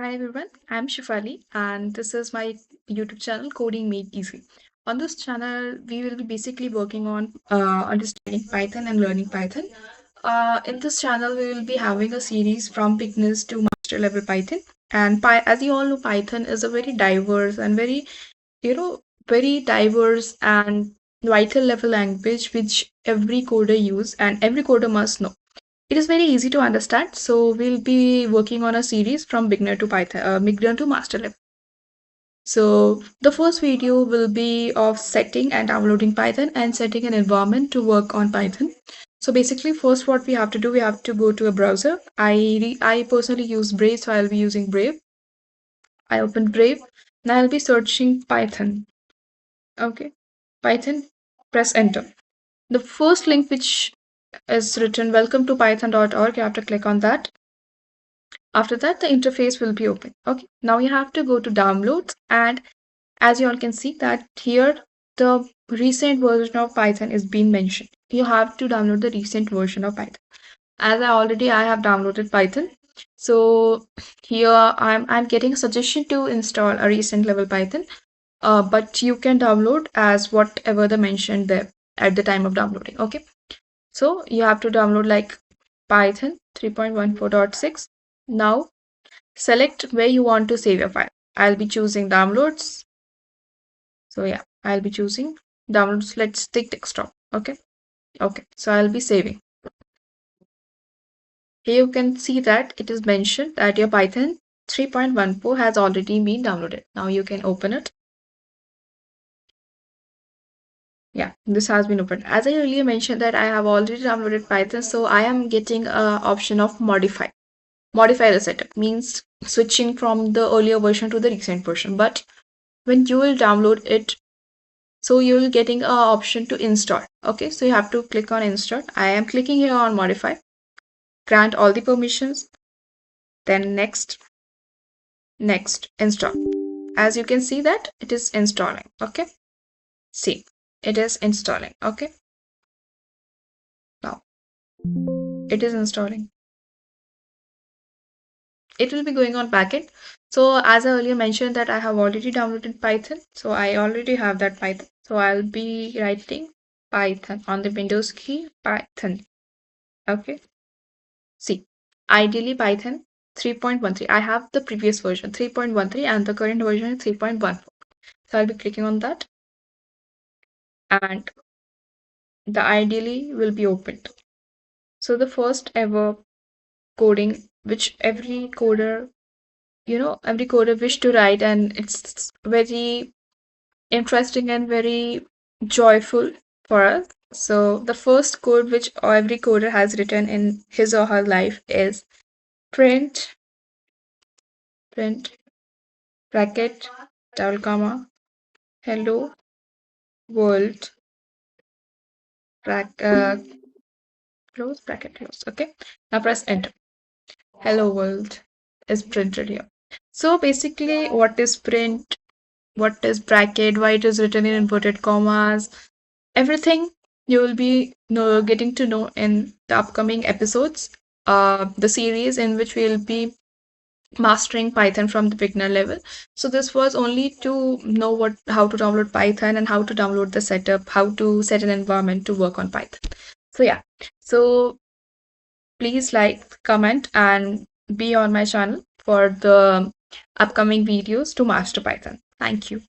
Hi everyone, I'm Shifali and this is my YouTube channel Coding Made Easy. On this channel, we will be basically working on understanding Python and learning Python. In this channel, we will be having a series from beginners to master level Python. And as you all know, Python is a very diverse and very diverse and vital level language which every coder use and every coder must know. It is very easy to understand. So we'll be working on a series from beginner to Python, beginner to master level. So the first video will be of setting and downloading Python and setting an environment to work on Python. So basically, first what we have to do, we have to go to a browser. I personally use Brave, so I'll be using Brave. I opened Brave. Now I'll be searching Python. Okay, Python. Press enter. The first link which is written welcome to python.org, you have to click on that. After that, the interface will be open. Okay, now you have to go to downloads, and as you all can see that here the recent version of Python is being mentioned. You have to download the recent version of Python. As I have downloaded Python. So here I'm getting a suggestion to install a recent level Python. But you can download as whatever the mentioned there at the time of downloading. Okay. So you have to download like Python 3.14.6. Now select where you want to save your file. I'll be choosing downloads. So yeah, I'll be choosing downloads. Let's take desktop. Okay. Okay. So I'll be saving. Here you can see that it is mentioned that your Python 3.14 has already been downloaded. Now you can open it. Yeah, this has been opened. As I earlier mentioned that I have already downloaded Python, so I am getting a option of modify. Modify the setup means switching from the earlier version to the recent version. But when you will download it, so you will getting a option to install. Okay, so you have to click on install. I am clicking here on modify, grant all the permissions, then next, install. As you can see that it is installing. Okay, see, it is installing. Okay, now it is installing. It will be going on backend. So as I earlier mentioned that I have already downloaded Python. So I already have that Python. So I'll be writing Python on the Windows key, Python. Okay. See, ideally Python 3.13. I have the previous version 3.13 and the current version is 3.14. So I'll be clicking on that and the ideally will be opened. So the first ever coding which every coder wish to write, and it's very interesting and very joyful for us. So the first code which every coder has written in his or her life is print bracket double comma hello world close bracket close. Okay, now press enter. Hello world is printed here. So basically, what is print, what is bracket, why it is written in inverted commas, everything you will be getting to know in the upcoming episodes, the series in which we'll be mastering Python from the beginner level. So this was only to know how to download Python and how to download the setup, how to set an environment to work on Python. So yeah, so please like, comment, and be on my channel for the upcoming videos to master Python. Thank you.